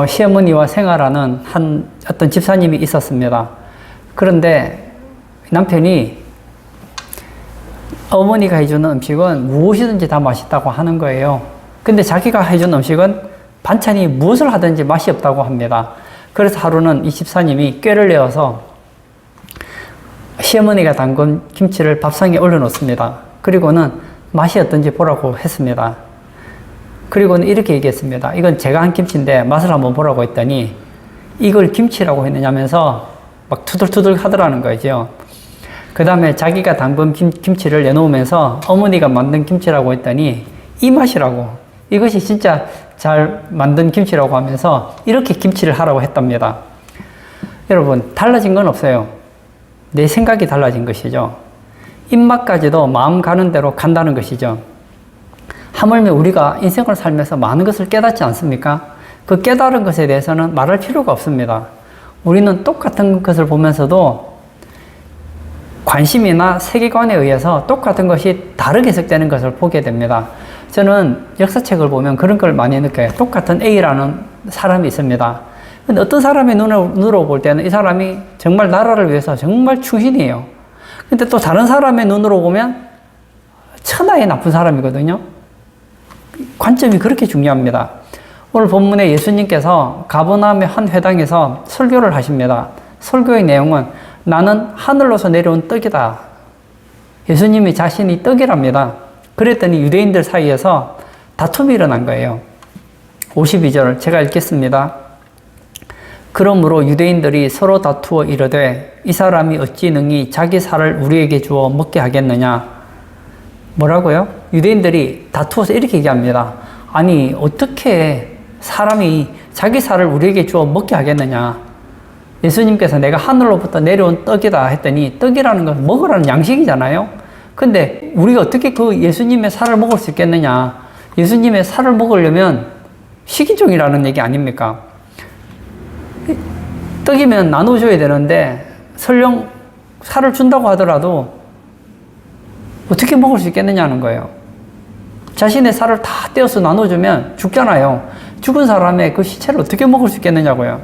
시어머니와 생활하는 어떤 집사님이 있었습니다. 그런데 남편이 어머니가 해주는 음식은 무엇이든지 다 맛있다고 하는 거예요. 근데 자기가 해준 음식은 반찬이 무엇을 하든지 맛이 없다고 합니다. 그래서 하루는 이 집사님이 꾀를 내어서 시어머니가 담근 김치를 밥상에 올려놓습니다. 그리고는 맛이 어떤지 보라고 했습니다. 그리고는 이렇게 얘기했습니다. 이건 제가 한 김치인데 맛을 한번 보라고 했더니 이걸 김치라고 했느냐면서 막 투덜투덜 하더라는 거죠. 그 다음에 자기가 담근 김치를 내놓으면서 어머니가 만든 김치라고 했더니 이 맛이라고, 이것이 진짜 잘 만든 김치라고 하면서 이렇게 김치를 하라고 했답니다. 여러분, 달라진 건 없어요. 내 생각이 달라진 것이죠. 입맛까지도 마음 가는 대로 간다는 것이죠. 하물며 우리가 인생을 살면서 많은 것을 깨닫지 않습니까? 그 깨달은 것에 대해서는 말할 필요가 없습니다. 우리는 똑같은 것을 보면서도 관심이나 세계관에 의해서 똑같은 것이 다르게 해석되는 것을 보게 됩니다. 저는 역사책을 보면 그런 걸 많이 느껴요. 똑같은 A라는 사람이 있습니다. 근데 어떤 사람의 눈으로 볼 때는 이 사람이 정말 나라를 위해서 정말 충신이에요. 근데 또 다른 사람의 눈으로 보면 천하의 나쁜 사람이거든요. 관점이 그렇게 중요합니다. 오늘 본문에 예수님께서 가버나움의 한 회당에서 설교를 하십니다. 설교의 내용은 나는 하늘로서 내려온 떡이다. 예수님이 자신이 떡이랍니다. 그랬더니 유대인들 사이에서 다툼이 일어난 거예요. 52절 제가 읽겠습니다. 그러므로 유대인들이 서로 다투어 이르되 이 사람이 어찌 능히 자기 살을 우리에게 주어 먹게 하겠느냐. 뭐라고요? 유대인들이 다투어서 이렇게 얘기합니다. 아니 어떻게 사람이 자기 살을 우리에게 주어 먹게 하겠느냐. 예수님께서 내가 하늘로부터 내려온 떡이다 했더니 떡이라는 건 먹으라는 양식이잖아요. 근데 우리가 어떻게 그 예수님의 살을 먹을 수 있겠느냐. 예수님의 살을 먹으려면 식인종이라는 얘기 아닙니까? 떡이면 나눠줘야 되는데 설령 살을 준다고 하더라도 어떻게 먹을 수 있겠느냐는 거예요. 자신의 살을 다 떼어서 나눠주면 죽잖아요. 죽은 사람의 그 시체를 어떻게 먹을 수 있겠느냐고요.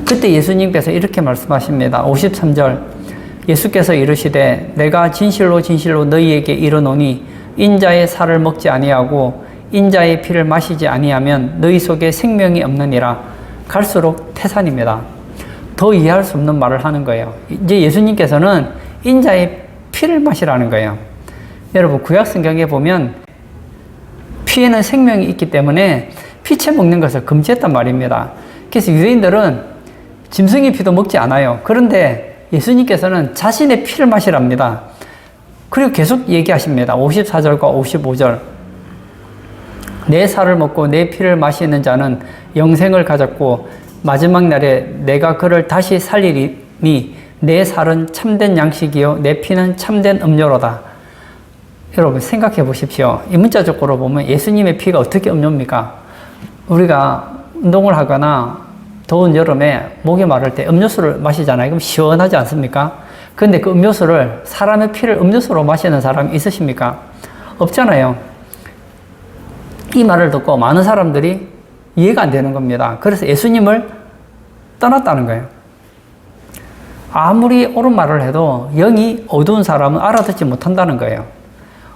그때 예수님께서 이렇게 말씀하십니다. 53절 예수께서 이르시되 내가 진실로 진실로 너희에게 이르노니 인자의 살을 먹지 아니하고 인자의 피를 마시지 아니하면 너희 속에 생명이 없느니라. 갈수록 태산입니다. 더 이해할 수 없는 말을 하는 거예요. 이제 예수님께서는 인자의 피를 마시라는 거예요. 여러분 구약 성경에 보면 피에는 생명이 있기 때문에 피채 먹는 것을 금지했단 말입니다. 그래서 유대인들은 짐승의 피도 먹지 않아요. 그런데 예수님께서는 자신의 피를 마시랍니다. 그리고 계속 얘기하십니다. 54절과 55절 내 살을 먹고 내 피를 마시는 자는 영생을 가졌고 마지막 날에 내가 그를 다시 살리리니 내 살은 참된 양식이요 내 피는 참된 음료로다. 여러분 생각해 보십시오. 이 문자적으로 보면 예수님의 피가 어떻게 음료입니까? 우리가 운동을 하거나 더운 여름에 목이 마를 때 음료수를 마시잖아요. 그럼 시원하지 않습니까? 그런데 그 음료수를 사람의 피를 음료수로 마시는 사람이 있으십니까? 없잖아요. 이 말을 듣고 많은 사람들이 이해가 안 되는 겁니다. 그래서 예수님을 떠났다는 거예요. 아무리 옳은 말을 해도 영이 어두운 사람은 알아듣지 못한다는 거예요.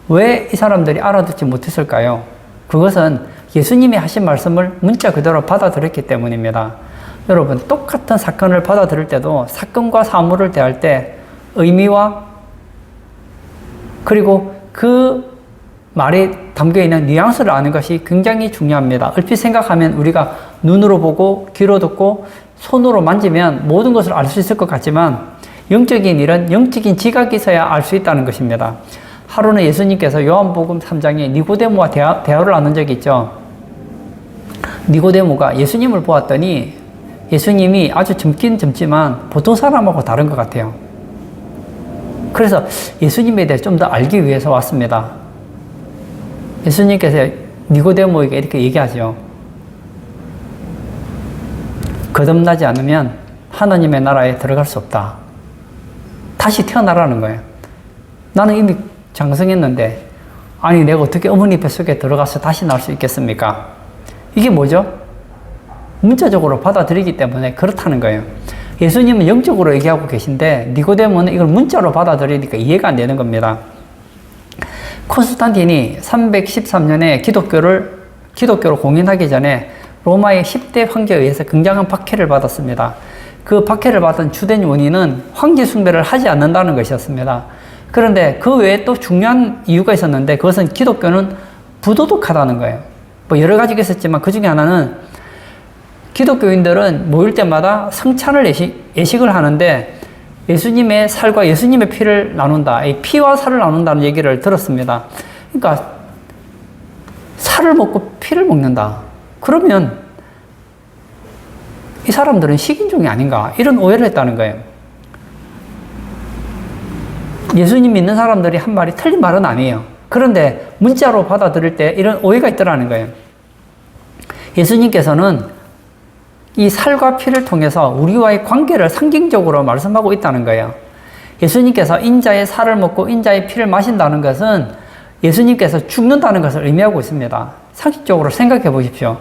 왜 이 사람들이 알아듣지 못했을까요? 그것은 예수님이 하신 말씀을 문자 그대로 받아들였기 때문입니다. 여러분 똑같은 사건을 받아들일 때도 사건과 사물을 대할 때 의미와 그리고 그 말에 담겨있는 뉘앙스를 아는 것이 굉장히 중요합니다. 얼핏 생각하면 우리가 눈으로 보고 귀로 듣고 손으로 만지면 모든 것을 알 수 있을 것 같지만 영적인 일은 영적인 지각이 있어야 알 수 있다는 것입니다. 하루는 예수님께서 요한복음 3장에 니고데모와 대화를 나눈 적이 있죠. 니고데모가 예수님을 보았더니 예수님이 아주 젊긴 젊지만 보통 사람하고 다른 것 같아요. 그래서 예수님에 대해 좀 더 알기 위해서 왔습니다. 예수님께서 니고데모에게 이렇게 얘기하죠. 거듭나지 않으면 하나님의 나라에 들어갈 수 없다. 다시 태어나라는 거예요. 나는 이미 장성했는데 아니 내가 어떻게 어머니 뱃속에 들어가서 다시 나올 수 있겠습니까? 이게 뭐죠? 문자적으로 받아들이기 때문에 그렇다는 거예요. 예수님은 영적으로 얘기하고 계신데 니고데모는 이걸 문자로 받아들이니까 이해가 안 되는 겁니다. 콘스탄틴이 313년에 기독교로 공인하기 전에 로마의 10대 황제에 의해서 굉장한 박해를 받았습니다. 그 박해를 받은 주된 원인은 황제 숭배를 하지 않는다는 것이었습니다. 그런데 그 외에 또 중요한 이유가 있었는데 그것은 기독교는 부도덕하다는 거예요. 뭐 여러 가지가 있었지만 그 중에 하나는 기독교인들은 모일 때마다 성찬을 예식을 하는데 예수님의 살과 예수님의 피를 나눈다. 이 피와 살을 나눈다는 얘기를 들었습니다. 그러니까 살을 먹고 피를 먹는다. 그러면 이 사람들은 식인종이 아닌가 이런 오해를 했다는 거예요. 예수님 믿는 사람들이 한 말이 틀린 말은 아니에요. 그런데 문자로 받아들일 때 이런 오해가 있더라는 거예요. 예수님께서는 이 살과 피를 통해서 우리와의 관계를 상징적으로 말씀하고 있다는 거예요. 예수님께서 인자의 살을 먹고 인자의 피를 마신다는 것은 예수님께서 죽는다는 것을 의미하고 있습니다. 상식적으로 생각해 보십시오.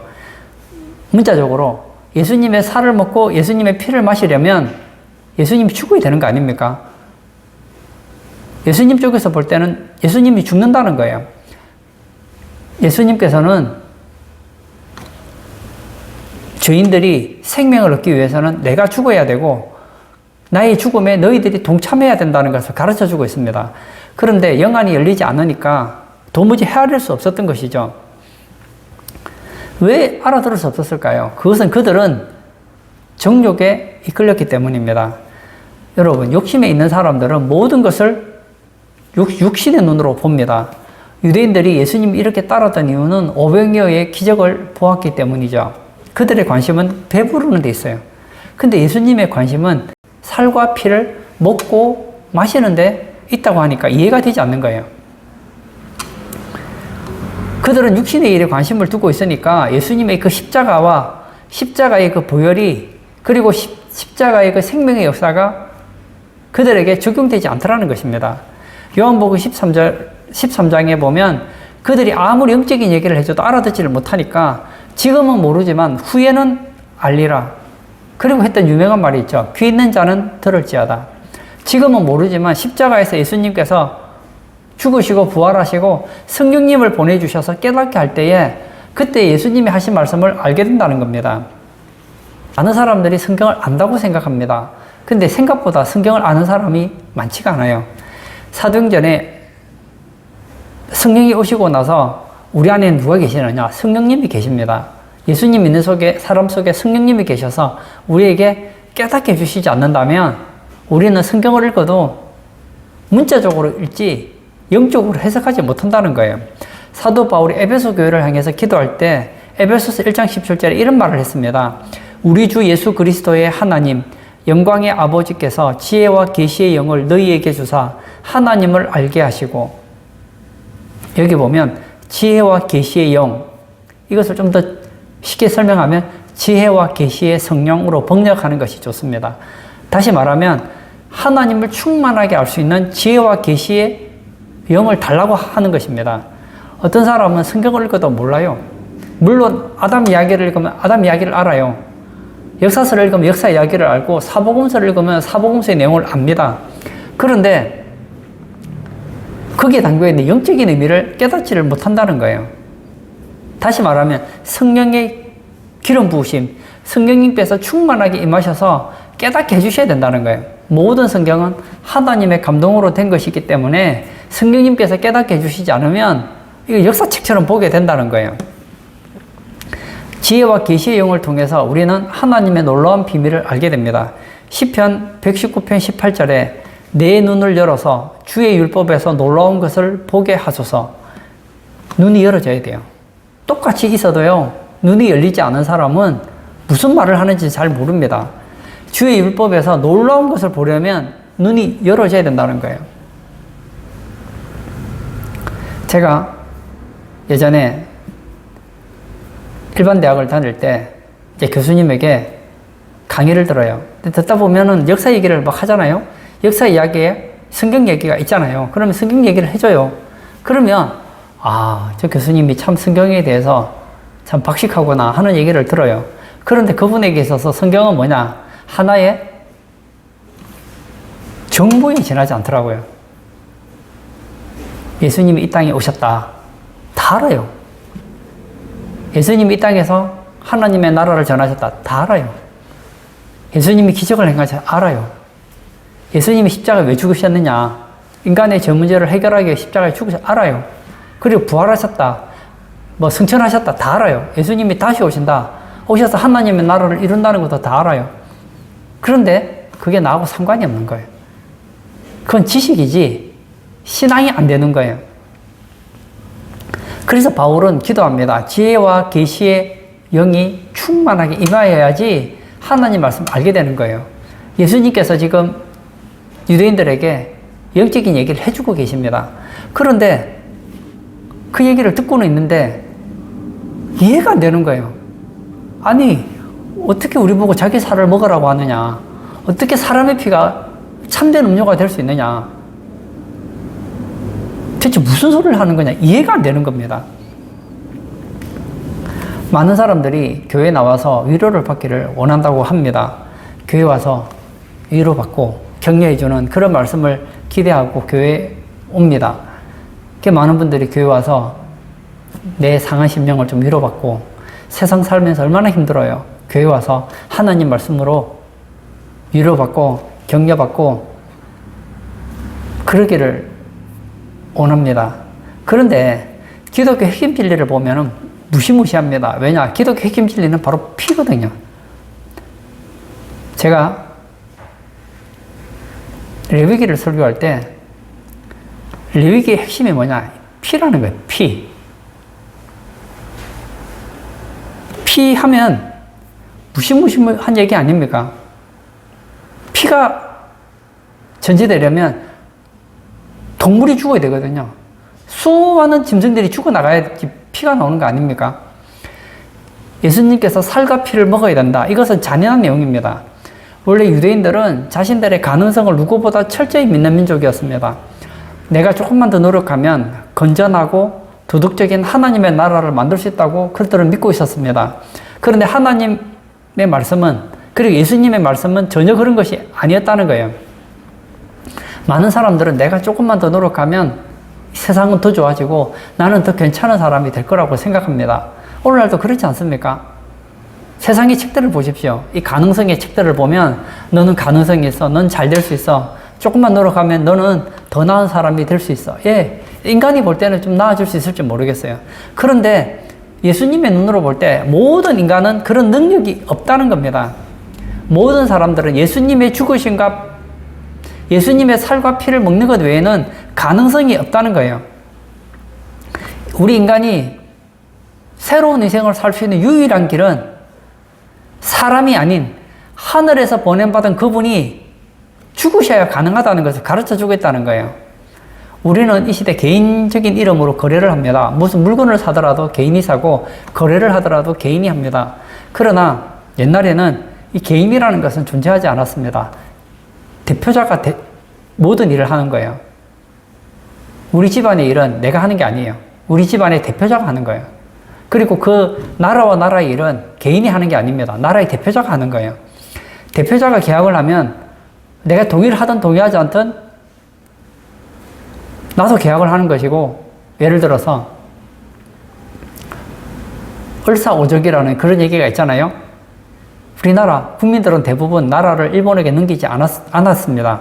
문자적으로 예수님의 살을 먹고 예수님의 피를 마시려면 예수님이 죽어야 되는 거 아닙니까? 예수님 쪽에서 볼 때는 예수님이 죽는다는 거예요. 예수님께서는 죄인들이 생명을 얻기 위해서는 내가 죽어야 되고 나의 죽음에 너희들이 동참해야 된다는 것을 가르쳐 주고 있습니다. 그런데 영안이 열리지 않으니까 도무지 헤아릴 수 없었던 것이죠. 왜 알아들을 수 없었을까요? 그것은 그들은 정욕에 이끌렸기 때문입니다. 여러분, 욕심에 있는 사람들은 모든 것을 육신의 눈으로 봅니다. 유대인들이 예수님이 이렇게 따랐던 이유는 오병이어의 기적을 보았기 때문이죠. 그들의 관심은 배부르는 데 있어요. 근데 예수님의 관심은 살과 피를 먹고 마시는 데 있다고 하니까 이해가 되지 않는 거예요. 그들은 육신의 일에 관심을 두고 있으니까 예수님의 그 십자가의 그 보혈이 그리고 십자가의 그 생명의 역사가 그들에게 적용되지 않더라는 것입니다. 요한복음 13장에 보면 그들이 아무리 영적인 얘기를 해줘도 알아듣지를 못하니까 지금은 모르지만 후에는 알리라. 그리고 했던 유명한 말이 있죠. 귀 있는 자는 들을지어다. 지금은 모르지만 십자가에서 예수님께서 죽으시고 부활하시고 성령님을 보내주셔서 깨닫게 할 때에 그때 예수님이 하신 말씀을 알게 된다는 겁니다. 많은 사람들이 성경을 안다고 생각합니다. 근데 생각보다 성경을 아는 사람이 많지가 않아요. 사도행전에 성령이 오시고 나서 우리 안에 누가 계시느냐? 성령님이 계십니다. 예수님 믿는 사람 속에 성령님이 계셔서 우리에게 깨닫게 해주시지 않는다면 우리는 성경을 읽어도 문자적으로 읽지 영적으로 해석하지 못한다는 거예요. 사도 바울이 에베소 교회를 향해서 기도할 때 에베소서 1장 17절에 이런 말을 했습니다. 우리 주 예수 그리스도의 하나님 영광의 아버지께서 지혜와 계시의 영을 너희에게 주사 하나님을 알게 하시고, 여기 보면 지혜와 계시의 영, 이것을 좀 더 쉽게 설명하면 지혜와 계시의 성령으로 번역하는 것이 좋습니다. 다시 말하면 하나님을 충만하게 알 수 있는 지혜와 계시의 영을 달라고 하는 것입니다. 어떤 사람은 성경을 읽어도 몰라요. 물론 아담 이야기를 읽으면 아담 이야기를 알아요. 역사서를 읽으면 역사 이야기를 알고 사복음서를 읽으면 사복음서의 내용을 압니다. 그런데 거기에 담겨있는 영적인 의미를 깨닫지를 못한다는 거예요. 다시 말하면 성령의 기름 부으심, 성령님께서 충만하게 임하셔서 깨닫게 해주셔야 된다는 거예요. 모든 성경은 하나님의 감동으로 된 것이기 때문에 성령님께서 깨닫게 해주시지 않으면 이거 역사책처럼 보게 된다는 거예요. 지혜와 계시의 영을 통해서 우리는 하나님의 놀라운 비밀을 알게 됩니다. 시편 119편 18절에 내 눈을 열어서 주의 율법에서 놀라운 것을 보게 하소서. 눈이 열어져야 돼요. 똑같이 있어도요, 눈이 열리지 않은 사람은 무슨 말을 하는지 잘 모릅니다. 주의 율법에서 놀라운 것을 보려면 눈이 열어져야 된다는 거예요. 제가 예전에 일반 대학을 다닐 때 이제 교수님에게 강의를 들어요. 듣다 보면은 역사 얘기를 막 하잖아요. 역사 이야기에 성경 얘기가 있잖아요. 그러면 성경 얘기를 해줘요. 그러면 저 교수님이 참 성경에 대해서 참 박식하구나 하는 얘기를 들어요. 그런데 그분에게 있어서 성경은 뭐냐? 하나의 정보에 지나지 않더라고요. 예수님이 이 땅에 오셨다. 다 알아요. 예수님이 이 땅에서 하나님의 나라를 전하셨다. 다 알아요. 예수님이 기적을 행하셨다. 알아요. 예수님이 십자가에 왜 죽으셨느냐? 인간의 저 문제를 해결하기 위해 십자가에 죽으셨다. 알아요. 그리고 부활하셨다. 뭐 승천하셨다. 다 알아요. 예수님이 다시 오신다. 오셔서 하나님의 나라를 이룬다는 것도 다 알아요. 그런데 그게 나하고 상관이 없는 거예요. 그건 지식이지 신앙이 안 되는 거예요. 그래서 바울은 기도합니다. 지혜와 계시의 영이 충만하게 임하여야지 하나님 말씀을 알게 되는 거예요. 예수님께서 지금 유대인들에게 영적인 얘기를 해주고 계십니다. 그런데 그 얘기를 듣고는 있는데 이해가 안 되는 거예요. 아니, 어떻게 우리 보고 자기 살을 먹으라고 하느냐? 어떻게 사람의 피가 참된 음료가 될 수 있느냐? 대체 무슨 소리를 하는 거냐? 이해가 안 되는 겁니다. 많은 사람들이 교회에 나와서 위로를 받기를 원한다고 합니다. 교회에 와서 위로받고 격려해주는 그런 말씀을 기대하고 교회에 옵니다. 많은 분들이 교회에 와서 내 상한 심령을 좀 위로받고 세상 살면서 얼마나 힘들어요. 교회에 와서 하나님 말씀으로 위로받고 격려받고 그러기를 원합니다. 그런데 기독교 핵심 진리를 보면 무시무시합니다. 왜냐? 기독교 핵심 진리는 바로 피거든요. 제가 레위기를 설교할 때 레위기의 핵심이 뭐냐? 피라는 거예요. 피. 피 하면 무시무시한 얘기 아닙니까? 피가 전제되려면 동물이 죽어야 되거든요. 수많은 짐승들이 죽어나가야지 피가 나오는 거 아닙니까? 예수님께서 살과 피를 먹어야 된다. 이것은 잔인한 내용입니다. 원래 유대인들은 자신들의 가능성을 누구보다 철저히 믿는 민족이었습니다. 내가 조금만 더 노력하면 건전하고 도덕적인 하나님의 나라를 만들 수 있다고 그들은 믿고 있었습니다. 그런데 하나님의 말씀은, 그리고 예수님의 말씀은 전혀 그런 것이 아니었다는 거예요. 많은 사람들은 내가 조금만 더 노력하면 세상은 더 좋아지고 나는 더 괜찮은 사람이 될 거라고 생각합니다. 오늘날도 그렇지 않습니까? 세상의 책들을 보십시오. 이 가능성의 책들을 보면 너는 가능성이 있어. 넌 잘 될 수 있어. 조금만 노력하면 너는 더 나은 사람이 될 수 있어. 예, 인간이 볼 때는 좀 나아질 수 있을지 모르겠어요. 그런데 예수님의 눈으로 볼 때 모든 인간은 그런 능력이 없다는 겁니다. 모든 사람들은 예수님의 죽으심과 예수님의 살과 피를 먹는 것 외에는 가능성이 없다는 거예요. 우리 인간이 새로운 인생을 살 수 있는 유일한 길은 사람이 아닌 하늘에서 보냄받은 그분이 죽으셔야 가능하다는 것을 가르쳐 주겠다는 거예요. 우리는 이 시대 개인적인 이름으로 거래를 합니다. 무슨 물건을 사더라도 개인이 사고 거래를 하더라도 개인이 합니다. 그러나 옛날에는 이 개인이라는 것은 존재하지 않았습니다. 대표자가 모든 일을 하는 거예요. 우리 집안의 일은 내가 하는 게 아니에요. 우리 집안의 대표자가 하는 거예요. 그리고 그 나라와 나라의 일은 개인이 하는 게 아닙니다. 나라의 대표자가 하는 거예요. 대표자가 계약을 하면 내가 동의를 하든 동의하지 않든 나도 계약을 하는 것이고, 예를 들어서 을사오적이라는 그런 얘기가 있잖아요. 우리나라 국민들은 대부분 나라를 일본에게 넘기지 않았습니다.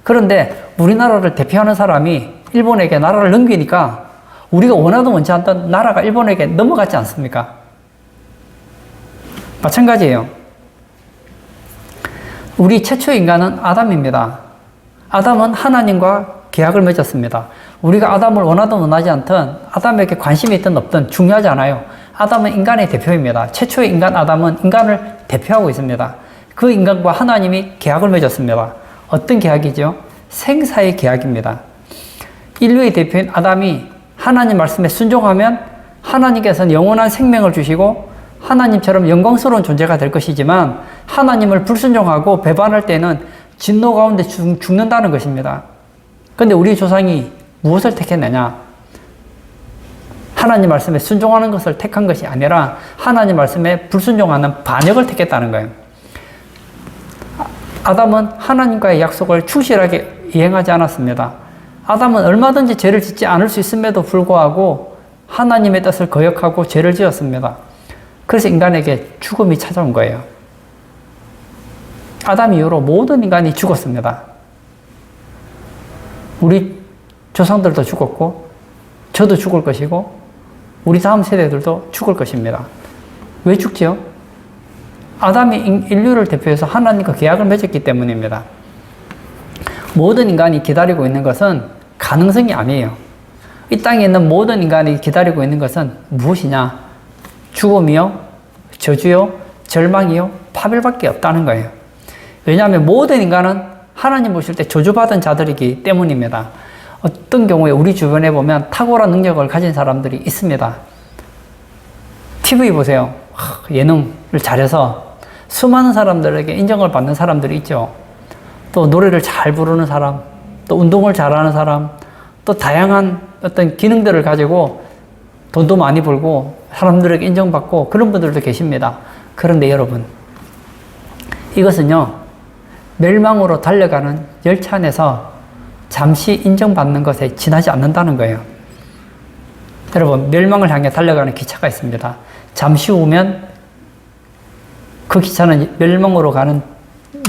그런데 우리나라를 대표하는 사람이 일본에게 나라를 넘기니까 우리가 원하든 원치 않든 나라가 일본에게 넘어갔지 않습니까? 마찬가지예요. 우리 최초의 인간은 아담입니다. 아담은 하나님과 계약을 맺었습니다. 우리가 아담을 원하든 원하지 않든 아담에게 관심이 있든 없든 중요하지 않아요. 아담은 인간의 대표입니다. 최초의 인간 아담은 인간을 대표하고 있습니다. 그 인간과 하나님이 계약을 맺었습니다. 어떤 계약이죠? 생사의 계약입니다. 인류의 대표인 아담이 하나님 말씀에 순종하면 하나님께서는 영원한 생명을 주시고 하나님처럼 영광스러운 존재가 될 것이지만, 하나님을 불순종하고 배반할 때는 진노 가운데 죽는다는 것입니다. 그런데 우리 조상이 무엇을 택했느냐? 하나님 말씀에 순종하는 것을 택한 것이 아니라 하나님 말씀에 불순종하는 반역을 택했다는 거예요. 아담은 하나님과의 약속을 충실하게 이행하지 않았습니다. 아담은 얼마든지 죄를 짓지 않을 수 있음에도 불구하고 하나님의 뜻을 거역하고 죄를 지었습니다. 그래서 인간에게 죽음이 찾아온 거예요. 아담 이후로 모든 인간이 죽었습니다. 우리 조상들도 죽었고 저도 죽을 것이고 우리 다음 세대들도 죽을 것입니다. 왜 죽지요? 아담이 인류를 대표해서 하나님과 계약을 맺었기 때문입니다. 모든 인간이 기다리고 있는 것은 가능성이 아니에요. 이 땅에 있는 모든 인간이 기다리고 있는 것은 무엇이냐? 죽음이요, 저주요, 절망이요, 파멸밖에 없다는 거예요. 왜냐하면 모든 인간은 하나님 보실 때 저주받은 자들이기 때문입니다. 어떤 경우에 우리 주변에 보면 탁월한 능력을 가진 사람들이 있습니다. TV 보세요. 예능을 잘해서 수많은 사람들에게 인정을 받는 사람들이 있죠. 또 노래를 잘 부르는 사람, 또 운동을 잘하는 사람, 또 다양한 어떤 기능들을 가지고 돈도 많이 벌고 사람들에게 인정받고 그런 분들도 계십니다. 그런데 여러분, 이것은요, 멸망으로 달려가는 열차 안에서 잠시 인정받는 것에 지나지 않는다는 거예요. 여러분, 멸망을 향해 달려가는 기차가 있습니다. 잠시 후면 그 기차는 멸망으로 가는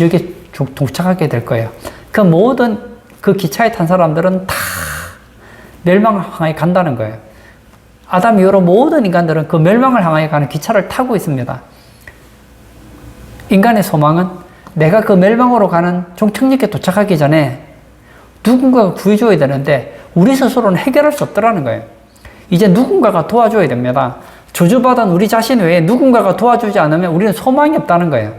여기에 도착하게 될 거예요. 그 모든 그 기차에 탄 사람들은 다 멸망을 향해 간다는 거예요. 아담 이후로 모든 인간들은 그 멸망을 향해 가는 기차를 타고 있습니다. 인간의 소망은 내가 그 멸망으로 가는 종착역에 도착하기 전에 누군가가 구해줘야 되는데 우리 스스로는 해결할 수 없더라는 거예요. 이제 누군가가 도와줘야 됩니다. 저주받은 우리 자신 외에 누군가가 도와주지 않으면 우리는 소망이 없다는 거예요.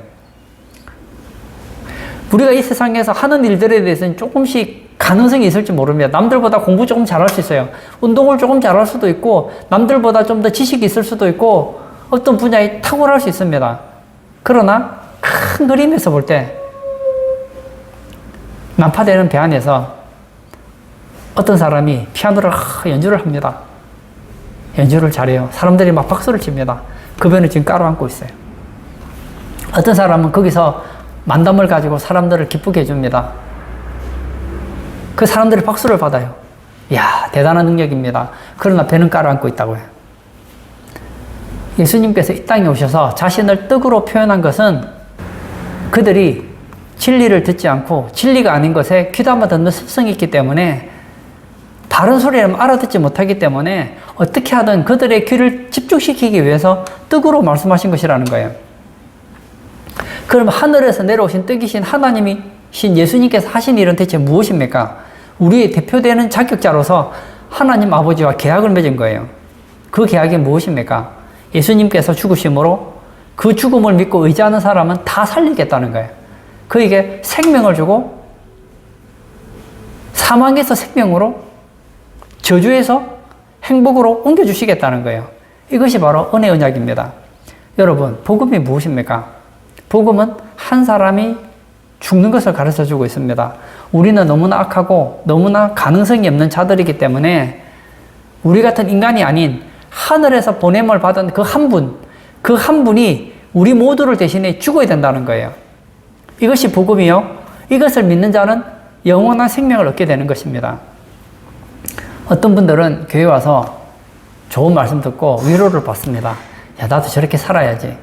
우리가 이 세상에서 하는 일들에 대해서는 조금씩 가능성이 있을지 모릅니다. 남들보다 공부 조금 잘할 수 있어요. 운동을 조금 잘할 수도 있고 남들보다 좀 더 지식이 있을 수도 있고 어떤 분야에 탁월할 수 있습니다. 그러나 큰 그림에서 볼 때 난파되는 배 안에서 어떤 사람이 피아노를 연주를 합니다. 연주를 잘해요. 사람들이 막 박수를 칩니다. 그 배는 지금 깔아앉고 있어요. 어떤 사람은 거기서 만담을 가지고 사람들을 기쁘게 해줍니다. 그 사람들이 박수를 받아요. 이야, 대단한 능력입니다. 그러나 배는 깔아앉고 있다고 해요. 예수님께서 이 땅에 오셔서 자신을 떡으로 표현한 것은 그들이 진리를 듣지 않고 진리가 아닌 것에 귀담아 듣는 습성이 있기 때문에 다른 소리를 알아듣지 못하기 때문에 어떻게 하든 그들의 귀를 집중시키기 위해서 떡으로 말씀하신 것이라는 거예요. 그럼 하늘에서 내려오신 떡이신 하나님이신 예수님께서 하신 일은 대체 무엇입니까? 우리의 대표되는 자격자로서 하나님 아버지와 계약을 맺은 거예요. 그 계약이 무엇입니까? 예수님께서 죽으심으로 그 죽음을 믿고 의지하는 사람은 다 살리겠다는 거예요. 그에게 생명을 주고 사망에서 생명으로 저주에서 행복으로 옮겨주시겠다는 거예요. 이것이 바로 은혜 언약입니다. 여러분, 복음이 무엇입니까? 복음은 한 사람이 죽는 것을 가르쳐주고 있습니다. 우리는 너무나 악하고 너무나 가능성이 없는 자들이기 때문에 우리 같은 인간이 아닌 하늘에서 보냄을 받은 그 한 분이 우리 모두를 대신해 죽어야 된다는 거예요. 이것이 복음이요. 이것을 믿는 자는 영원한 생명을 얻게 되는 것입니다. 어떤 분들은 교회 와서 좋은 말씀 듣고 위로를 받습니다. 야, 나도 저렇게 살아야지.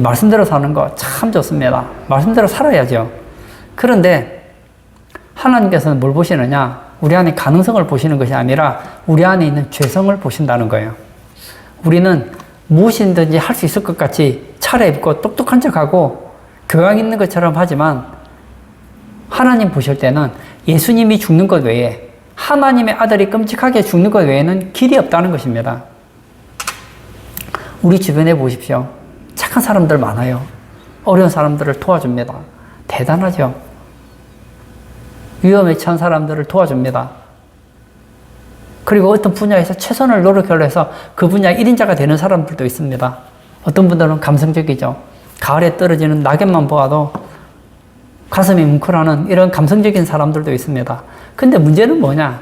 말씀대로 사는 거 참 좋습니다. 말씀대로 살아야죠. 그런데 하나님께서는 뭘 보시느냐? 우리 안에 가능성을 보시는 것이 아니라 우리 안에 있는 죄성을 보신다는 거예요. 우리는 무엇이든지 할 수 있을 것 같이 차려입고 똑똑한 척하고 교양 있는 것처럼 하지만 하나님 보실 때는 예수님이 죽는 것 외에 하나님의 아들이 끔찍하게 죽는 것 외에는 길이 없다는 것입니다. 우리 주변에 보십시오. 착한 사람들 많아요. 어려운 사람들을 도와줍니다. 대단하죠. 위험에 처한 사람들을 도와줍니다. 그리고 어떤 분야에서 최선을 노력을 해서 그 분야 1인자가 되는 사람들도 있습니다. 어떤 분들은 감성적이죠. 가을에 떨어지는 낙엽만 보아도 가슴이 뭉클하는 이런 감성적인 사람들도 있습니다. 근데 문제는 뭐냐?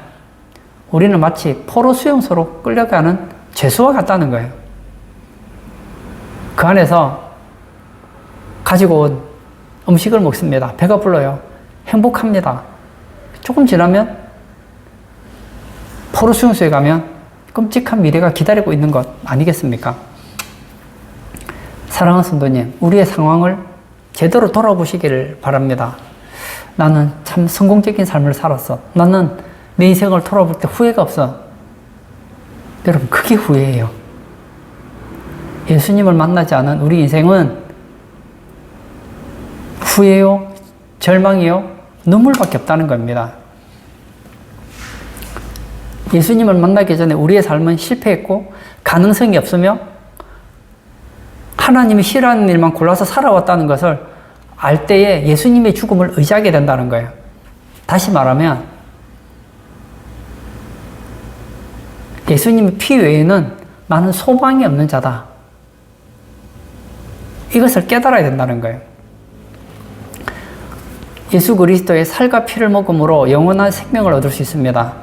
우리는 마치 포로 수용소로 끌려가는 죄수와 같다는 거예요. 그 안에서 가지고 온 음식을 먹습니다. 배가 불러요. 행복합니다. 조금 지나면 포로 수용소에 가면 끔찍한 미래가 기다리고 있는 것 아니겠습니까? 사랑하는 성도님, 우리의 상황을 제대로 돌아보시기를 바랍니다. 나는 참 성공적인 삶을 살았어. 나는 내 인생을 돌아볼 때 후회가 없어. 여러분, 그게 후회예요. 예수님을 만나지 않은 우리 인생은 후회요, 절망이요, 눈물밖에 없다는 겁니다. 예수님을 만나기 전에 우리의 삶은 실패했고 가능성이 없으며 하나님이 싫어하는 일만 골라서 살아왔다는 것을 알 때에 예수님의 죽음을 의지하게 된다는 거예요. 다시 말하면 예수님의 피 외에는 나는 소망이 없는 자다. 이것을 깨달아야 된다는 거예요. 예수 그리스도의 살과 피를 먹음으로 영원한 생명을 얻을 수 있습니다.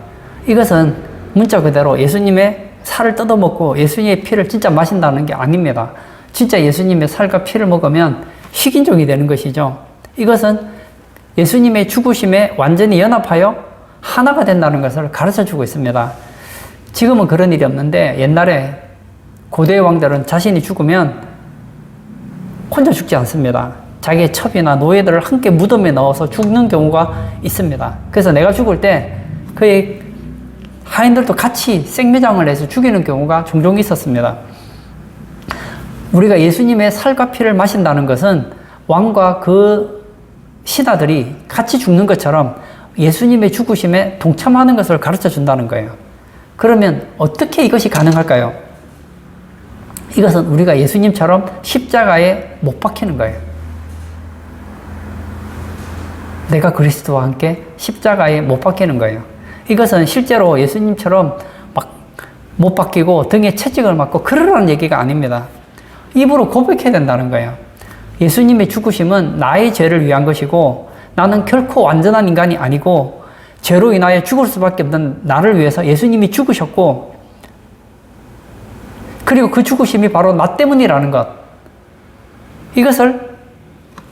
이것은 문자 그대로 예수님의 살을 뜯어먹고 예수님의 피를 진짜 마신다는 게 아닙니다. 진짜 예수님의 살과 피를 먹으면 식인종이 되는 것이죠. 이것은 예수님의 죽으심에 완전히 연합하여 하나가 된다는 것을 가르쳐주고 있습니다. 지금은 그런 일이 없는데 옛날에 고대의 왕들은 자신이 죽으면 혼자 죽지 않습니다. 자기의 첩이나 노예들을 함께 무덤에 넣어서 죽는 경우가 있습니다. 그래서 내가 죽을 때 그의 하인들도 같이 생매장을 해서 죽이는 경우가 종종 있었습니다. 우리가 예수님의 살과 피를 마신다는 것은 왕과 그 신하들이 같이 죽는 것처럼 예수님의 죽으심에 동참하는 것을 가르쳐 준다는 거예요. 그러면 어떻게 이것이 가능할까요? 이것은 우리가 예수님처럼 십자가에 못 박히는 거예요. 내가 그리스도와 함께 십자가에 못 박히는 거예요. 이것은 실제로 예수님처럼 막 못 박히고 등에 채찍을 맞고 그러라는 얘기가 아닙니다. 입으로 고백해야 된다는 거예요. 예수님의 죽으심은 나의 죄를 위한 것이고 나는 결코 완전한 인간이 아니고 죄로 인하여 죽을 수밖에 없는 나를 위해서 예수님이 죽으셨고 그리고 그 죽으심이 바로 나 때문이라는 것. 이것을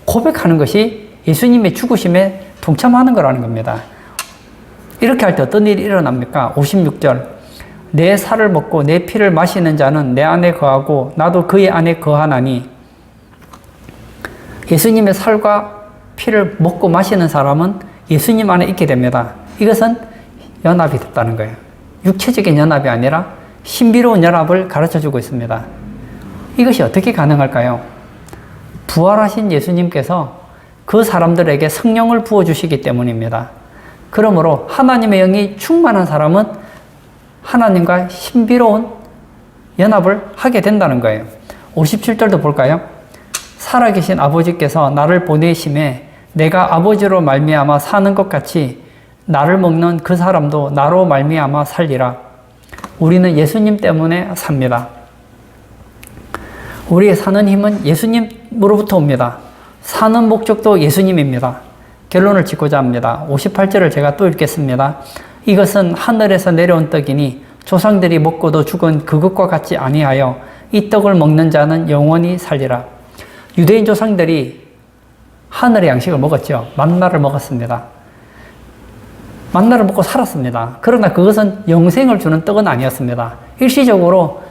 고백하는 것이 예수님의 죽으심에 동참하는 거라는 겁니다. 이렇게 할 때 어떤 일이 일어납니까? 56절. 내 살을 먹고 내 피를 마시는 자는 내 안에 거하고 나도 그의 안에 거하나니. 예수님의 살과 피를 먹고 마시는 사람은 예수님 안에 있게 됩니다. 이것은 연합이 됐다는 거예요. 육체적인 연합이 아니라 신비로운 연합을 가르쳐주고 있습니다. 이것이 어떻게 가능할까요? 부활하신 예수님께서 그 사람들에게 성령을 부어주시기 때문입니다. 그러므로 하나님의 영이 충만한 사람은 하나님과 신비로운 연합을 하게 된다는 거예요. 57절도 볼까요? 살아계신 아버지께서 나를 보내심에 내가 아버지로 말미암아 사는 것 같이 나를 먹는 그 사람도 나로 말미암아 살리라. 우리는 예수님 때문에 삽니다. 우리의 사는 힘은 예수님으로부터 옵니다. 사는 목적도 예수님입니다. 결론을 짓고자 합니다. 58절을 제가 또 읽겠습니다. 이것은 하늘에서 내려온 떡이니 조상들이 먹고도 죽은 그것과 같지 아니하여 이 떡을 먹는 자는 영원히 살리라. 유대인 조상들이 하늘의 양식을 먹었죠. 만나를 먹었습니다. 만나를 먹고 살았습니다. 그러나 그것은 영생을 주는 떡은 아니었습니다. 일시적으로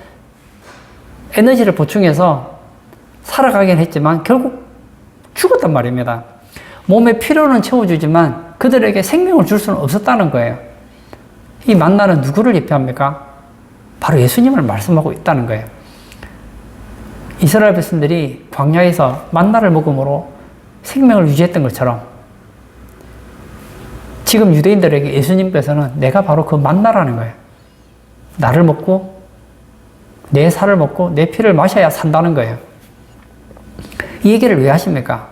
에너지를 보충해서 살아가긴 했지만 결국 죽었단 말입니다. 몸의 필요는 채워주지만 그들에게 생명을 줄 수는 없었다는 거예요. 이 만나는 누구를 예표합니까? 바로 예수님을 말씀하고 있다는 거예요. 이스라엘 백성들이 광야에서 만나를 먹음으로 생명을 유지했던 것처럼 지금 유대인들에게 예수님께서는 내가 바로 그 만나라는 거예요. 나를 먹고 내 살을 먹고 내 피를 마셔야 산다는 거예요. 이 얘기를 왜 하십니까?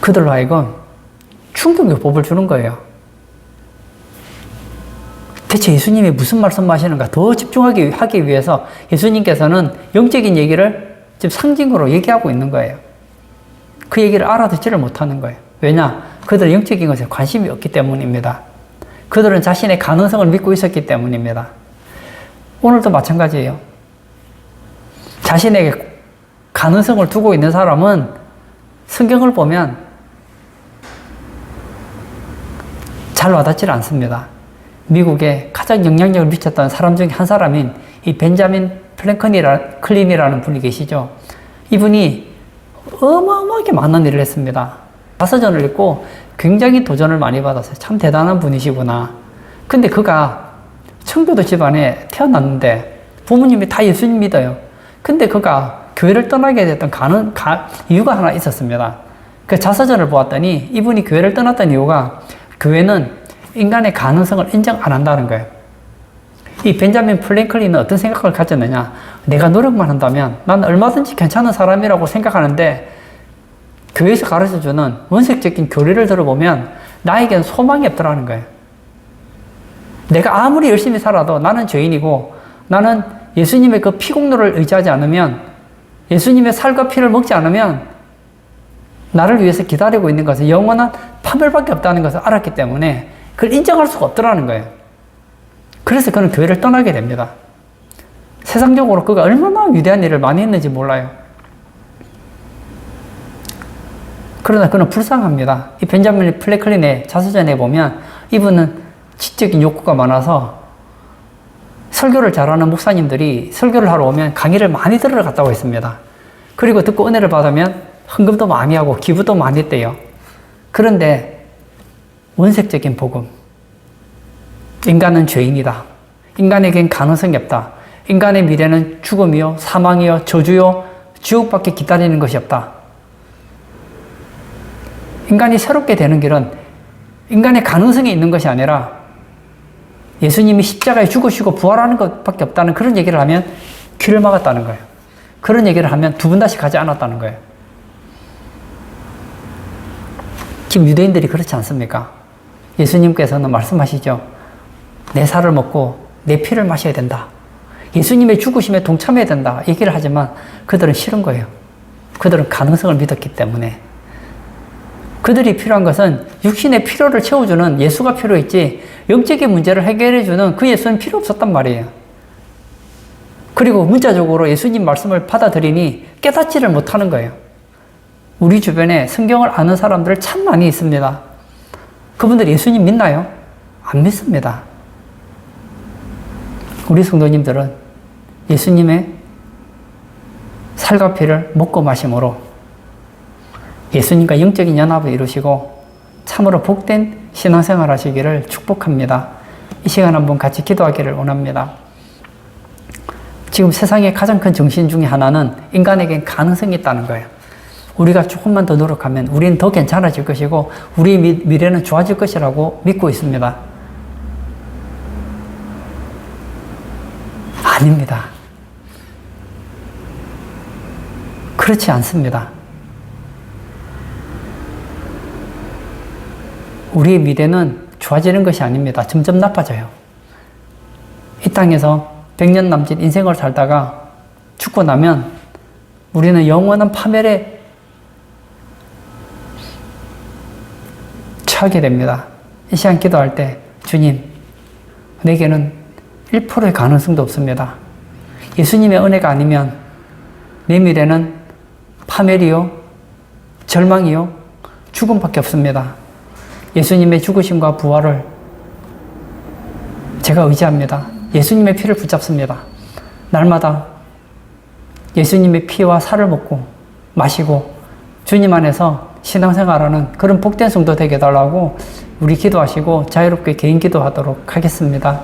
그들로 하여금 충격요법을 주는 거예요. 대체 예수님이 무슨 말씀하시는가 더 집중하기 하기 위해서 예수님께서는 영적인 얘기를 지금 상징으로 얘기하고 있는 거예요. 그 얘기를 알아듣지를 못하는 거예요. 왜냐? 그들은 영적인 것에 관심이 없기 때문입니다. 그들은 자신의 가능성을 믿고 있었기 때문입니다. 오늘도 마찬가지예요. 자신에게 가능성을 두고 있는 사람은 성경을 보면 잘 와닿지 않습니다. 미국에 가장 영향력을 미쳤던 사람 중에 한 사람인 이 벤자민 플랭클린이라는 분이 계시죠. 이분이 어마어마하게 많은 일을 했습니다. 자서전을 읽고 굉장히 도전을 많이 받았어요. 참 대단한 분이시구나. 근데 그가 청교도 집안에 태어났는데 부모님이 다 예수님 믿어요. 근데 그가 교회를 떠나게 됐던 이유가 하나 있었습니다. 그 자서전을 보았더니 이분이 교회를 떠났던 이유가 교회는 인간의 가능성을 인정 안 한다는 거예요. 이 벤자민 플랭클린은 어떤 생각을 가졌느냐? 내가 노력만 한다면 난 얼마든지 괜찮은 사람이라고 생각하는데 교회에서 가르쳐주는 원색적인 교리를 들어보면 나에겐 소망이 없더라는 거예요. 내가 아무리 열심히 살아도 나는 죄인이고 나는 예수님의 그 피공로를 의지하지 않으면 예수님의 살과 피를 먹지 않으면 나를 위해서 기다리고 있는 것은 영원한 파멸밖에 없다는 것을 알았기 때문에 그걸 인정할 수가 없더라는 거예요. 그래서 그는 교회를 떠나게 됩니다. 세상적으로 그가 얼마나 위대한 일을 많이 했는지 몰라요. 그러나 그는 불쌍합니다. 이 벤자민 플랭클린의 자서전에 보면 이분은 지적인 욕구가 많아서 설교를 잘하는 목사님들이 설교를 하러 오면 강의를 많이 들으러 갔다고 했습니다. 그리고 듣고 은혜를 받으면 헌금도 많이 하고 기부도 많이 했대요. 그런데 원색적인 복음, 인간은 죄인이다. 인간에겐 가능성이 없다. 인간의 미래는 죽음이요, 사망이요, 저주요, 지옥밖에 기다리는 것이 없다. 인간이 새롭게 되는 길은 인간의 가능성이 있는 것이 아니라 예수님이 십자가에 죽으시고 부활하는 것밖에 없다는 그런 얘기를 하면 귀를 막았다는 거예요. 그런 얘기를 하면 두 번 다시 가지 않았다는 거예요. 지금 유대인들이 그렇지 않습니까? 예수님께서는 말씀하시죠. 내 살을 먹고 내 피를 마셔야 된다. 예수님의 죽으심에 동참해야 된다. 얘기를 하지만 그들은 싫은 거예요. 그들은 가능성을 믿었기 때문에. 그들이 필요한 것은 육신의 필요를 채워주는 예수가 필요했지 영적인 문제를 해결해주는 그 예수는 필요 없었단 말이에요. 그리고 문자적으로 예수님 말씀을 받아들이니 깨닫지를 못하는 거예요. 우리 주변에 성경을 아는 사람들 참 많이 있습니다. 그분들 예수님 믿나요? 안 믿습니다. 우리 성도님들은 예수님의 살과 피를 먹고 마심으로 예수님과 영적인 연합을 이루시고 참으로 복된 신앙생활 하시기를 축복합니다. 이 시간 한번 같이 기도하기를 원합니다. 지금 세상의 가장 큰 정신 중에 하나는 인간에겐 가능성이 있다는 거예요. 우리가 조금만 더 노력하면 우리는 더 괜찮아질 것이고 우리 미래는 좋아질 것이라고 믿고 있습니다. 아닙니다. 그렇지 않습니다. 우리의 미래는 좋아지는 것이 아닙니다. 점점 나빠져요. 이 땅에서 100년 남짓 인생을 살다가 죽고 나면 우리는 영원한 파멸에 처하게 됩니다. 이 시간 기도할 때 주님, 내게는 1%의 가능성도 없습니다. 예수님의 은혜가 아니면 내 미래는 파멸이요, 절망이요, 죽음밖에 없습니다. 예수님의 죽으심과 부활을 제가 의지합니다. 예수님의 피를 붙잡습니다. 날마다 예수님의 피와 살을 먹고 마시고 주님 안에서 신앙생활하는 그런 복된 성도 되게 해달라고 우리 기도하시고 자유롭게 개인 기도하도록 하겠습니다.